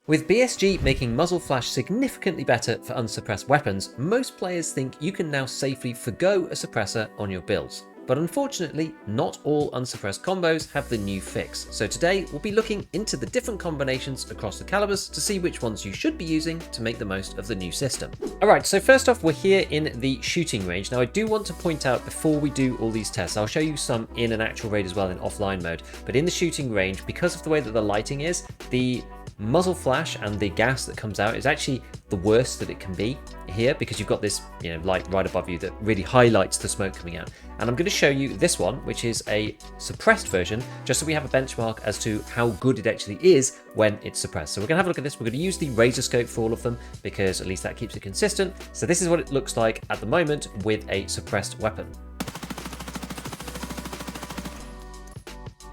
With BSG making muzzle flash significantly better for unsuppressed weapons, most players think you can now safely forgo a suppressor on your builds. But unfortunately, not all unsuppressed combos have the new fix. So today we'll be looking into the different combinations across the calibers to see which ones you should be using to make the most of the new system. Alright, so first off, we're here in the shooting range. Now I do want to point out before we do all these tests, I'll show you some in an actual raid as well in offline mode, but in the shooting range, because of the way that the lighting is, the muzzle flash and the gas that comes out is actually the worst that it can be here, because you've got this light right above you that really highlights the smoke coming out. And I'm going to show you this one, which is a suppressed version, just so we have a benchmark as to how good it actually is when it's suppressed. So we're going to have a look at this. We're going to use the razor scope for all of them, because at least that keeps it consistent. So this is what it looks like at the moment with a suppressed weapon.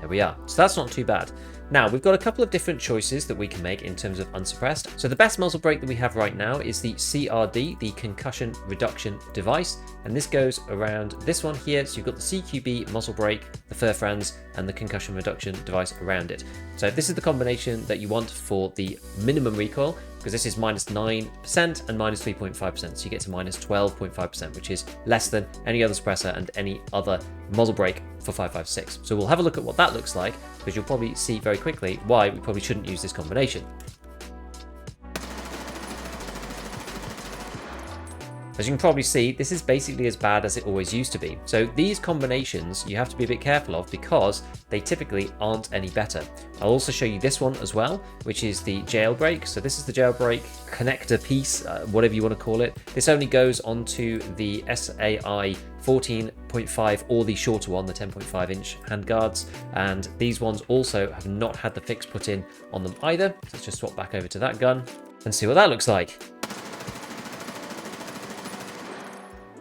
There we are. So that's not too bad. Now, we've got a couple of different choices that we can make in terms of unsuppressed. So the best muzzle brake that we have right now is the CRD, the concussion reduction device. And this goes around this one here. So you've got the CQB muzzle brake, the fur friends, and the concussion reduction device around it. So this is the combination that you want for the minimum recoil, because this is minus 9% and minus 3.5%. So you get to minus 12.5%, which is less than any other suppressor and any other muzzle brake for 5.56. So we'll have a look at what that looks like, because you'll probably see very quickly why we probably shouldn't use this combination. As you can probably see, this is basically as bad as it always used to be. So these combinations you have to be a bit careful of, because they typically aren't any better. I'll also show you this one as well, which is the jailbreak. So this is the jailbreak connector piece, whatever you want to call it. This only goes onto the SAI 14.5 or the shorter one, the 10.5 inch handguards. And these ones also have not had the fix put in on them either. So let's just swap back over to that gun and see what that looks like.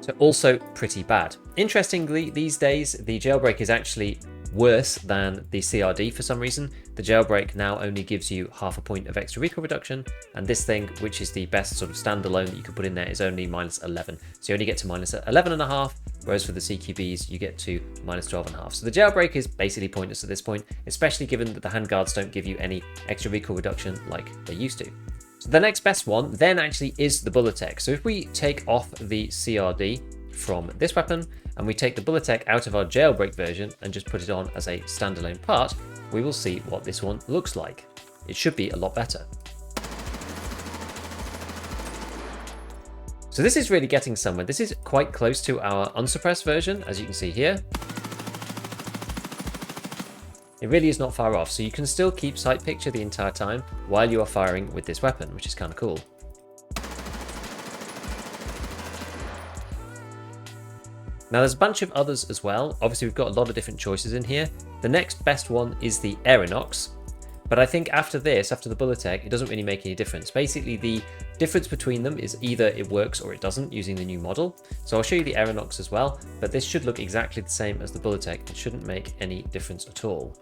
So also pretty bad. Interestingly, these days, the jailbreak is actually worse than the CRD for some reason. The jailbreak now only gives you half a point of extra recoil reduction, and this thing, which is the best sort of standalone that you can put in there, is only minus 11. So you only get to minus 11.5, whereas for the CQBs, you get to minus 12.5. So the jailbreak is basically pointless at this point, especially given that the handguards don't give you any extra recoil reduction like they used to. So the next best one then actually is the Ballistics. So if we take off the CRD from this weapon and we take the Ballistics out of our jailbreak version and just put it on as a standalone part, we will see what this one looks like. It should be a lot better. So this is really getting somewhere. This is quite close to our unsuppressed version, as you can see here. It really is not far off, so you can still keep sight picture the entire time while you are firing with this weapon, which is kind of cool. Now there's a bunch of others as well. Obviously we've got a lot of different choices in here. The next best one is the Aeronox, but I think after this, after the Ballistics, it doesn't really make any difference. Basically the difference between them is either it works or it doesn't using the new model. So I'll show you the Aeronox as well, but this should look exactly the same as the Ballistics. It shouldn't make any difference at all.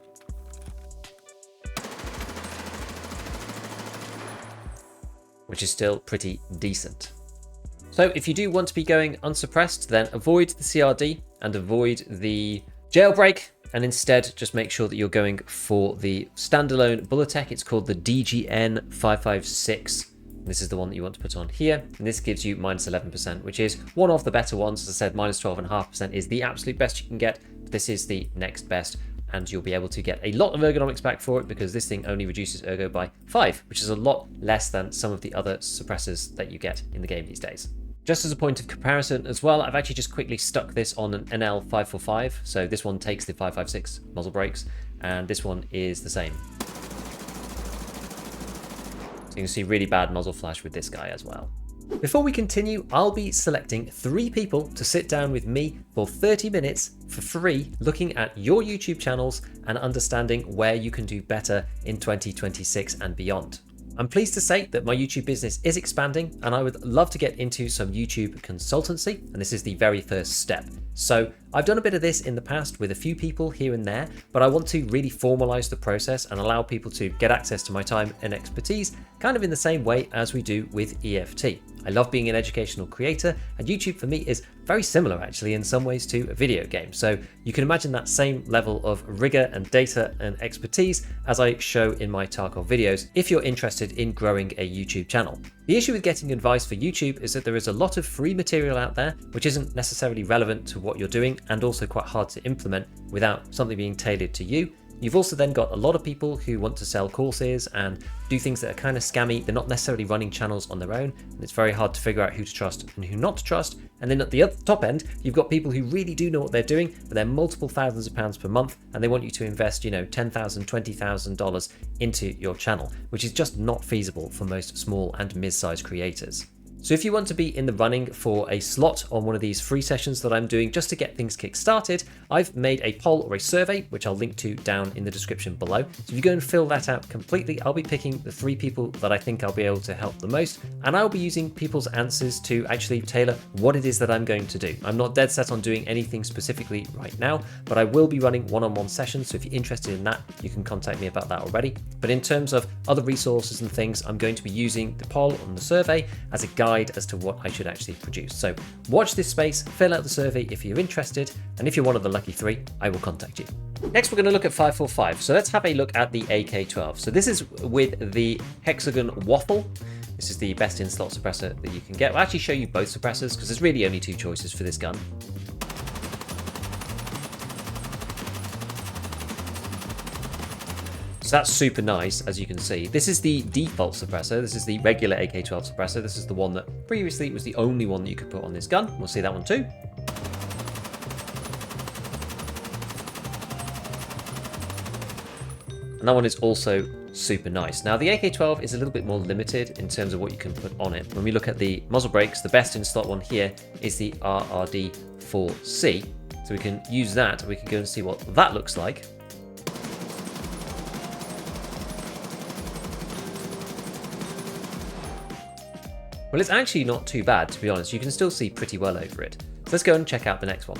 Which is still pretty decent. So if you do want to be going unsuppressed, then avoid the CRD and avoid the jailbreak, and instead just make sure that you're going for the standalone Ballistics. It's called the DGN 556. This is the one that you want to put on here, and this gives you minus 11%, which is one of the better ones. As I said, minus 12.5% is the absolute best you can get. This is the next best, and you'll be able to get a lot of ergonomics back for it, because this thing only reduces ergo by 5, which is a lot less than some of the other suppressors that you get in the game these days. Just as a point of comparison as well, I've actually just quickly stuck this on an NL545. So this one takes the 556 muzzle brakes, and this one is the same. So you can see really bad muzzle flash with this guy as well. Before we continue, I'll be selecting 3 people to sit down with me for 30 minutes for free, looking at your YouTube channels and understanding where you can do better in 2026 and beyond. I'm pleased to say that my YouTube business is expanding, and I would love to get into some YouTube consultancy, and this is the very first step. So I've done a bit of this in the past with a few people here and there, but I want to really formalize the process and allow people to get access to my time and expertise, kind of in the same way as we do with EFT. I love being an educational creator, and YouTube for me is very similar actually in some ways to a video game. So you can imagine that same level of rigor and data and expertise as I show in my Tarkov videos if you're interested in growing a YouTube channel. The issue with getting advice for YouTube is that there is a lot of free material out there which isn't necessarily relevant to what you're doing and also quite hard to implement without something being tailored to you. You've also then got a lot of people who want to sell courses and do things that are kind of scammy. They're not necessarily running channels on their own, and it's very hard to figure out who to trust and who not to trust. And then at the top end, you've got people who really do know what they're doing, but they're multiple thousands of pounds per month, and they want you to invest, $10,000, $20,000 into your channel, which is just not feasible for most small and mid-sized creators. So if you want to be in the running for a slot on one of these free sessions that I'm doing just to get things kick-started, I've made a poll or a survey, which I'll link to down in the description below. So if you go and fill that out completely, I'll be picking the 3 people that I think I'll be able to help the most, and I'll be using people's answers to actually tailor what it is that I'm going to do. I'm not dead set on doing anything specifically right now, but I will be running one-on-one sessions, so if you're interested in that, you can contact me about that already. But in terms of other resources and things, I'm going to be using the poll and the survey as a guide as to what I should actually produce. So watch this space, fill out the survey if you're interested, and if you're one of the lucky 3, I will contact you. Next, we're going to look at 545. So let's have a look at the AK-12. So this is with the hexagon waffle. This is the best in slot suppressor that you can get. I'll actually show you both suppressors because there's really only 2 choices for this gun. So that's super nice, as you can see. This is the default suppressor. This is the regular AK-12 suppressor. This is the one that previously was the only one that you could put on this gun. We'll see that one too. And that one is also super nice. Now the AK-12 is a little bit more limited in terms of what you can put on it. When we look at the muzzle brakes, the best in slot one here is the RRD4C. So we can use that. We can go and see what that looks like. Well, it's actually not too bad, to be honest. You can still see pretty well over it. So let's go and check out the next one.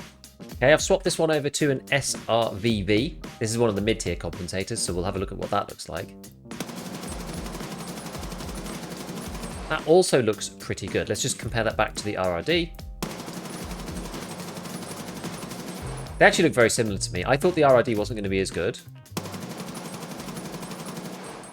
Okay, I've swapped this one over to an SRVV. This is one of the mid-tier compensators, so we'll have a look at what that looks like. That also looks pretty good. Let's just compare that back to the RRD. They actually look very similar to me. I thought the RRD wasn't going to be as good,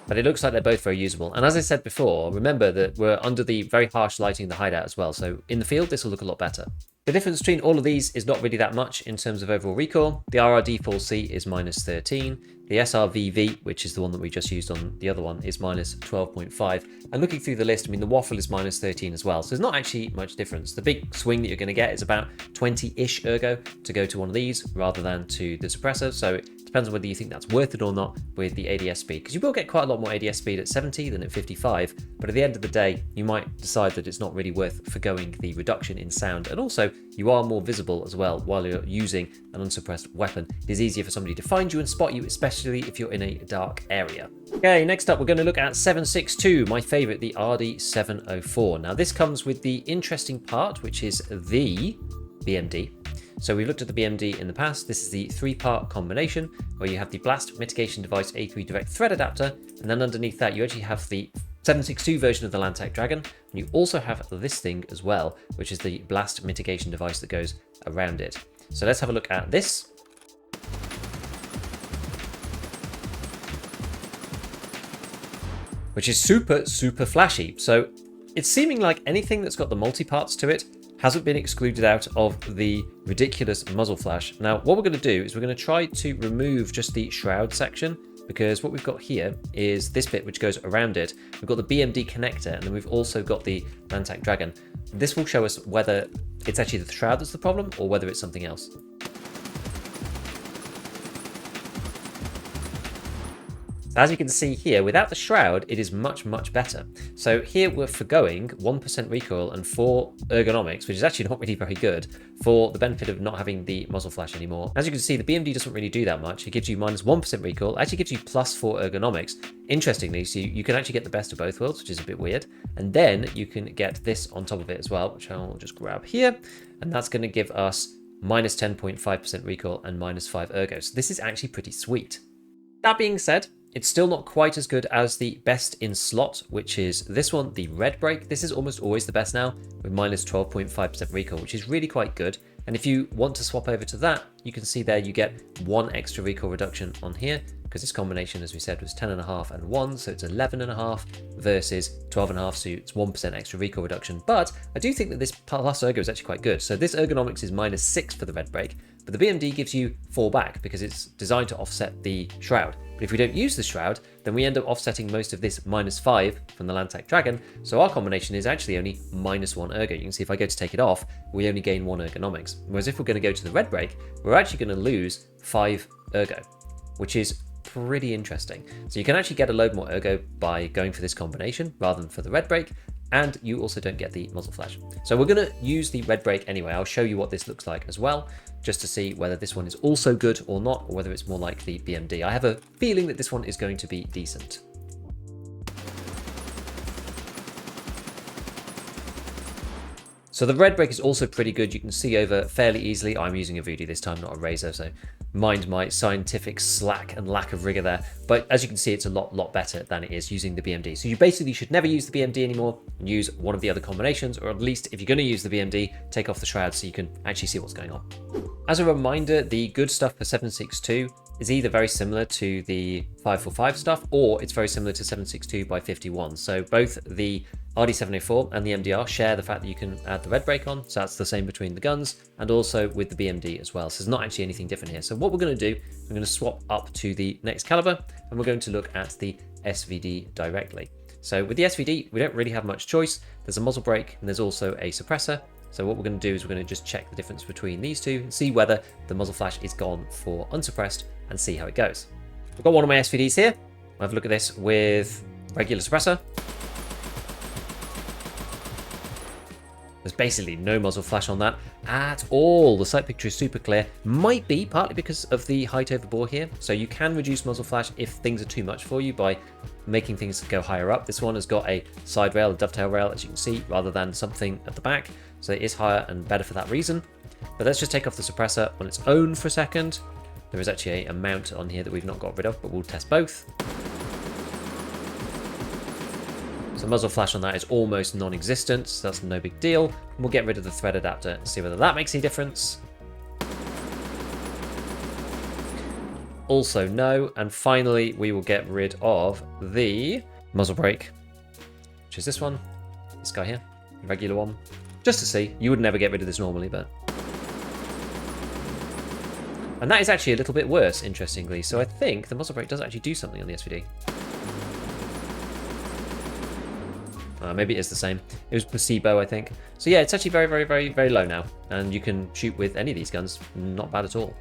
but it looks like they're both very usable. And as I said before, remember that we're under the very harsh lighting in the hideout as well. So in the field, this will look a lot better. The difference between all of these is not really that much in terms of overall recoil. The RRD4C is -13. The SRVV, which is the one that we just used on the other one, is -12.5. And looking through the list, I mean, the waffle is -13 as well. So there's not actually much difference. The big swing that you're going to get is about 20-ish ergo to go to one of these rather than to the suppressor. So it depends on whether you think that's worth it or not with the ADS speed, because you will get quite a lot more ADS speed at 70 than at 55. But at the end of the day, you might decide that it's not really worth forgoing the reduction in sound. And also, you are more visible as well while you're using an unsuppressed weapon. It is easier for somebody to find you and spot you, especially if you're in a dark area. Okay, next up we're going to look at 7.62, my favourite, the RD704. Now this comes with the interesting part, which is the BMD. So we've looked at the BMD in the past. This is the 3-part combination where you have the blast mitigation device A3 direct thread adapter, and then underneath that you actually have the 7.62 version of the Landtech Dragon, and you also have this thing as well, which is the blast mitigation device that goes around it. So let's have a look at this. Which is super, super flashy. So it's seeming like anything that's got the multi-parts to it hasn't been excluded out of the ridiculous muzzle flash. Now, what we're going to do is we're going to try to remove just the shroud section, because what we've got here is this bit which goes around it. We've got the BMD connector, and then we've also got the Landtech Dragon. This will show us whether it's actually the shroud that's the problem or whether it's something else. As you can see here, without the shroud, it is much, much better. So here we're forgoing 1% recoil and 4 ergonomics, which is actually not really very good, for the benefit of not having the muzzle flash anymore. As you can see, the BMD doesn't really do that much. It gives you -1% recoil, it actually gives you +4 ergonomics. Interestingly, so you can actually get the best of both worlds, which is a bit weird. And then you can get this on top of it as well, which I'll just grab here. And that's going to give us minus 10.5% recoil, and minus 5 ergo. So this is actually pretty sweet. That being said, it's still not quite as good as the best in slot, which is this one, the red brake. This is almost always the best now, with minus 12.5% recoil, which is really quite good. And if you want to swap over to that, you can see there you get 1 extra recoil reduction on here, because this combination, as we said, was 10.5 and 1, so it's 11.5 versus 12.5, so it's 1% extra recoil reduction. But I do think that this plus ergo is actually quite good. So this ergonomics is minus 6 for the red brake, but the BMD gives you 4 back because it's designed to offset the shroud. But if we don't use the shroud, then we end up offsetting most of this minus 5 from the Landtag Dragon. So our combination is actually only minus 1 ergo. You can see if I go to take it off, we only gain 1 ergonomics. Whereas if we're going to go to the red brake, we're actually going to lose 5 ergo, which is pretty interesting. So you can actually get a load more ergo by going for this combination rather than for the red brake. And you also don't get the muzzle flash. So we're going to use the red brake anyway. I'll show you what this looks like as well, just to see whether this one is also good or not, or whether it's more like the BMD. I have a feeling that this one is going to be decent. So the red brake is also pretty good. You can see over fairly easily. I'm using a Voodoo this time, not a razor, so mind my scientific slack and lack of rigor there. But as you can see, it's a lot better than it is using the BMD. So you basically should never use the BMD anymore and use one of the other combinations, or at least if you're going to use the BMD, take off the shroud so you can actually see what's going on. As a reminder, the good stuff for 7.62 is either very similar to the 5.45 stuff, or it's very similar to 7.62 by 51. So both the RD704 and the MDR share the fact that you can add the red brake on, so that's the same between the guns, and also with the BMD as well. So there's not actually anything different here. So what we're going to do, we're going to swap up to the next caliber, and we're going to look at the SVD directly. So with the SVD, we don't really have much choice. There's a muzzle brake, and there's also a suppressor. So what we're going to do is we're going to just check the difference between these two and see whether the muzzle flash is gone for unsuppressed and see how it goes. I've got one of my SVDs here. I'll have a look at this with regular suppressor. There's basically no muzzle flash on that at all. The sight picture is super clear. Might be partly because of the height over bore here. So you can reduce muzzle flash if things are too much for you by making things go higher up. This one has got a side rail, a dovetail rail, as you can see, rather than something at the back. So it is higher and better for that reason. But let's just take off the suppressor on its own for a second. There is actually a mount on here that we've not got rid of, but we'll test both. So muzzle flash on that is almost non-existent, so that's no big deal. We'll get rid of the thread adapter and see whether that makes any difference. Also no. And finally, we will get rid of the muzzle brake, which is this one, this guy here, the regular one. Just to see, you would never get rid of this normally, but... And that is actually a little bit worse, interestingly. So I think the muzzle brake does actually do something on the SVD. Maybe it is the same. It was placebo, I think. So yeah, it's actually very low now. And you can shoot with any of these guns. Not bad at all.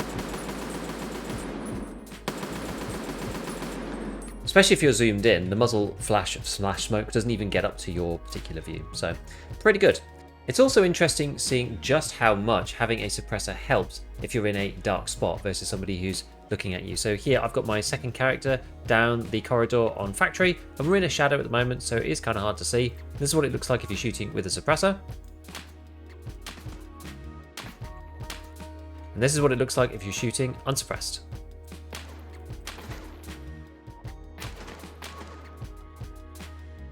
Especially if you're zoomed in, the muzzle flash slash smoke doesn't even get up to your particular view. So pretty good. It's also interesting seeing just how much having a suppressor helps if you're in a dark spot versus somebody who's looking at you. So here I've got my second character down the corridor on factory, and we're in a shadow at the moment, so it is kind of hard to see. This is what it looks like if you're shooting with a suppressor. And this is what it looks like if you're shooting unsuppressed.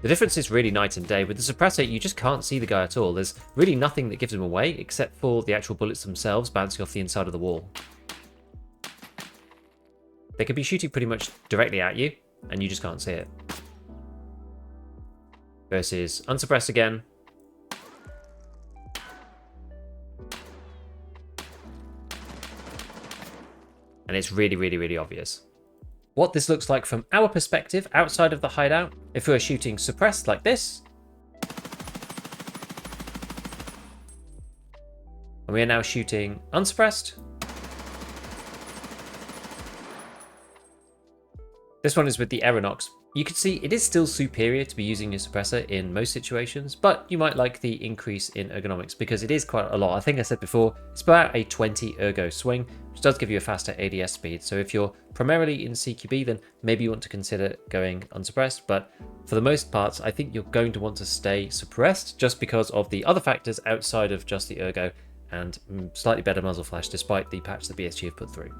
The difference is really night and day. With the suppressor, you just can't see the guy at all. There's really nothing that gives him away except for the actual bullets themselves bouncing off the inside of the wall. They could be shooting pretty much directly at you, and you just can't see it. Versus unsuppressed again. And it's really obvious. What this looks like from our perspective outside of the hideout, if we were shooting suppressed like this, and we are now shooting unsuppressed. This one is with the Aeronox. You can see it is still superior to be using a suppressor in most situations, but you might like the increase in ergonomics because it is quite a lot. I think I said before, it's about a 20 ergo swing, which does give you a faster ADS speed. So if you're primarily in CQB, then maybe you want to consider going unsuppressed, but for the most parts, I think you're going to want to stay suppressed just because of the other factors outside of just the ergo and slightly better muzzle flash despite the patch that BSG have put through.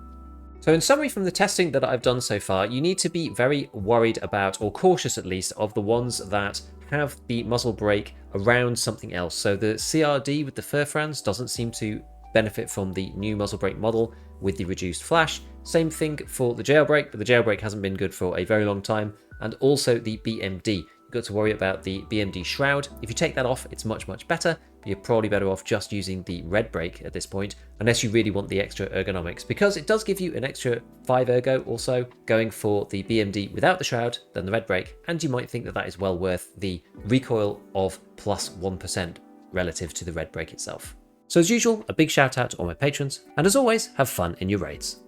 So in summary from the testing that I've done so far, you need to be very worried about, or cautious at least, of the ones that have the muzzle brake around something else. So the CRD with the Furfrans doesn't seem to benefit from the new muzzle brake model with the reduced flash. Same thing for the jailbreak, but the jailbreak hasn't been good for a very long time. And also the BMD. You've got to worry about the BMD shroud. If you take that off, it's much, much better. But you're probably better off just using the red brake at this point, unless you really want the extra ergonomics, because it does give you an extra 5 ergo also going for the BMD without the shroud than the red brake, and you might think that that is well worth the recoil of plus 1% relative to the red brake itself. So as usual, a big shout out to all my patrons, and as always, have fun in your raids.